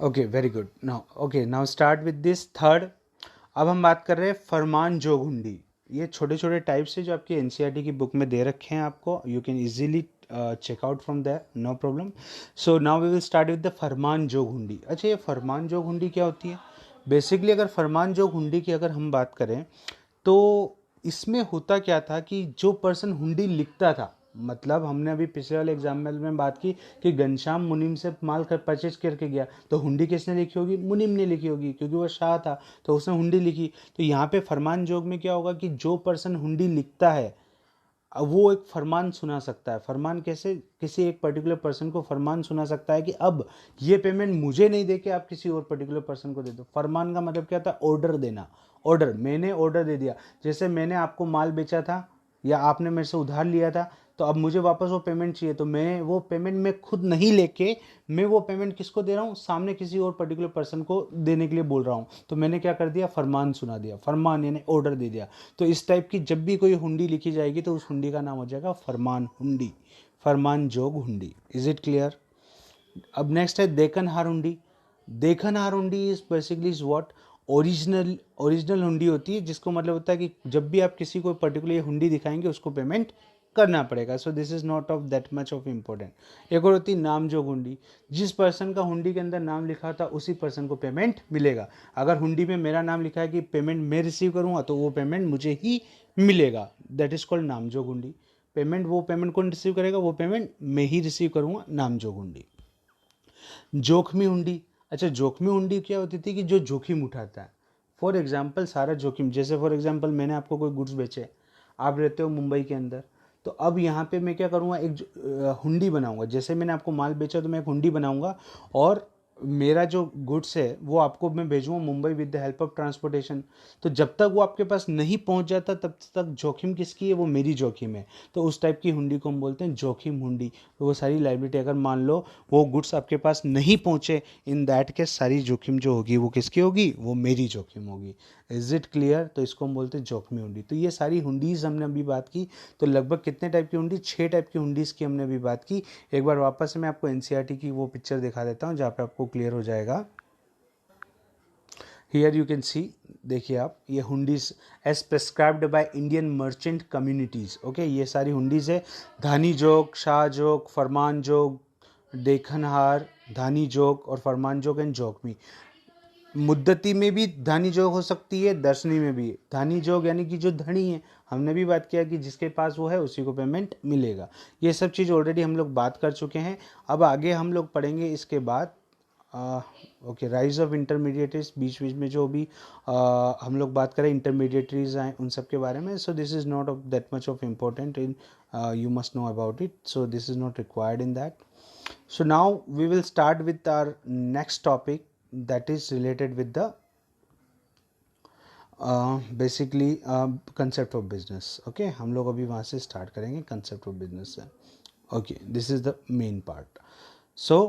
Okay, very good. Now start with this third. अब हम बात कर रहे हैं फरमान जोग हुंडी। ये छोटे छोटे टाइप्स है जो आपकी एनसीईआरटी की बुक में दे रखे हैं आपको। You can easily check out from there, no problem. So now we will start with the farman jog hundi. अच्छा, ये फरमान जोग हुंडी क्या होती है? बेसिकली अगर फरमान जोग हुंडी की अगर हम बात करें तो इसमें होता क्या था कि जो पर्सन हुंडी लिखता था, मतलब हमने अभी पिछले वाले एग्जाम्पल में बात की कि घनश्याम मुनीम से माल कर परचेज करके गया, तो हुंडी किसने लिखी होगी? मुनीम ने लिखी होगी, क्योंकि वो शाह था तो उसने हुंडी लिखी। तो यहाँ पे फरमान जोग में क्या होगा कि जो पर्सन हुंडी लिखता है अब वो एक फरमान सुना सकता है। फरमान कैसे? किसी एक पर्टिकुलर पर्सन को फरमान सुना सकता है कि अब ये पेमेंट मुझे नहीं दे के आप किसी और पर्टिकुलर पर्सन को दे दो। फरमान का मतलब क्या था? ऑर्डर देना। ऑर्डर, मैंने ऑर्डर दे दिया। जैसे मैंने आपको माल बेचा था या आपने मेरे से उधार लिया था, तो अब मुझे वापस वो पेमेंट चाहिए, तो मैं वो पेमेंट मैं खुद नहीं लेके मैं वो पेमेंट किसको दे रहा हूँ? सामने किसी और पर्टिकुलर पर्सन को देने के लिए बोल रहा हूँ। तो मैंने क्या कर दिया? फरमान सुना दिया। फरमान यानी ऑर्डर दे दिया। तो इस टाइप की जब भी कोई हुंडी लिखी जाएगी तो उस हुंडी का नाम हो जाएगा फरमान हुंडी, फरमान जोग हुंडी। Is it clear? अब नेक्स्ट है देखनहार हुंडी। देखनहार हुंडी is basically is what? Original हुंडी होती है, जिसको मतलब होता है कि जब भी आप किसी को पर्टिकुलर हुंडी दिखाएंगे उसको पेमेंट करना पड़ेगा। So this is not of that much of important. एक और होती है नाम जोग हुंडी। जिस पर्सन का हुंडी के अंदर नाम लिखा था उसी पर्सन को पेमेंट मिलेगा। अगर हुंडी में मेरा नाम लिखा है कि पेमेंट मैं रिसीव करूंगा तो वो पेमेंट मुझे ही मिलेगा। दैट इज कॉल्ड नाम जोग हुंडी। वो पेमेंट कौन रिसीव करेगा? वो पेमेंट मैं ही रिसीव करूंगा, नाम जोग हुंडी। जोखमी हुंडी। अच्छा, जोखमी हुंडी क्या होती थी कि जो जोखिम उठाता है। फॉर एग्जाम्पल सारा जोखिम, जैसे फॉर एग्जाम्पल मैंने आपको कोई गुड्स बेचे, आप रहते हो मुंबई के अंदर, तो अब यहाँ पे मैं क्या करूँगा? एक हुंडी बनाऊंगा। जैसे मैंने आपको माल बेचा तो मैं एक हुंडी बनाऊंगा और मेरा जो गुड्स है वो आपको मैं भेजूँगा Mumbai with the help of transportation. तो जब तक वो आपके पास नहीं पहुंच जाता तब तक जोखिम किसकी है? वो मेरी जोखिम है। तो उस टाइप की हुंडी को हम बोलते हैं जोखिम हुंडी। तो वो सारी लायबिलिटी, अगर मान लो वो गुड्स आपके पास नहीं पहुंचे, इन दैट केस सारी जोखिम जो होगी वो किसकी होगी? वो मेरी जोखिम होगी। Is it clear? तो इसको हम बोलते हैं जोखमी हुंडी। तो ये सारी हुंडीज हमने अभी बात की। तो लगभग कितने टाइप की हुंडी? 6 टाइप की हुंडीज की हमने अभी बात की। एक बार वापस से मैं आपको एनसीईआरटी की वो पिक्चर दिखा देता हूँ जहाँ पे आपको क्लियर हो जाएगा। हियर यू कैन सी, देखिए आप, ये hundis as prescribed by Indian merchant communities. Okay, ये सारी हुंडीज है। धानी जोग, शाह जोग, फरमान जोग, देखनहार, धानी जोग और फरमान जोग एंड जोखमी। मुद्दती में भी धानी जोग हो सकती है, दर्शनी में भी। धानी जोग यानी कि जो धनी है, हमने भी बात किया कि जिसके पास वो है उसी को पेमेंट मिलेगा। ये सब चीज़ ऑलरेडी हम लोग बात कर चुके हैं। अब आगे हम लोग पढ़ेंगे इसके बाद ओके, राइज ऑफ इंटरमीडिएटरीज। बीच बीच में जो भी हम लोग बात करें इंटरमीडिएटरीज आए उन सब के बारे में। So this is not of that much of important in, you must know about it, so this is not required in that. So now we will start with our next topic, that is related with the basically concept of business. Okay, हम लोग अभी वहाँ से start करेंगे concept of business से. Okay, this is the main part. So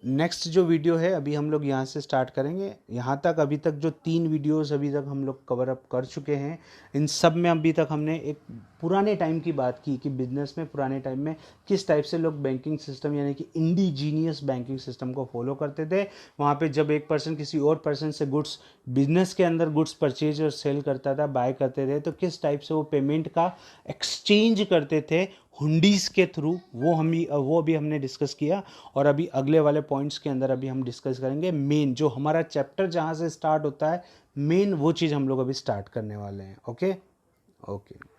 next जो video है अभी हम लोग यहाँ से स्टार्ट करेंगे। यहाँ तक अभी तक जो 3 वीडियोस अभी तक हम लोग कवर अप कर चुके हैं, इन सब में अभी तक हमने एक पुराने टाइम की बात की कि बिजनेस में पुराने टाइम में किस टाइप से लोग बैंकिंग सिस्टम यानी कि इंडिजीनियस बैंकिंग सिस्टम को फॉलो करते थे। वहाँ पे जब एक पर्सन किसी और पर्सन से गुड्स, बिजनेस के अंदर गुड्स परचेज और सेल करता था, बाय करते थे, तो किस टाइप से वो पेमेंट का एक्सचेंज करते थे हुंडीज के थ्रू, वो अभी हमने डिस्कस किया। और अभी अगले वाले पॉइंट्स के अंदर अभी हम डिस्कस करेंगे मेन जो हमारा चैप्टर जहाँ से स्टार्ट होता है, मेन वो चीज़ हम लोग अभी स्टार्ट करने वाले हैं। Okay okay.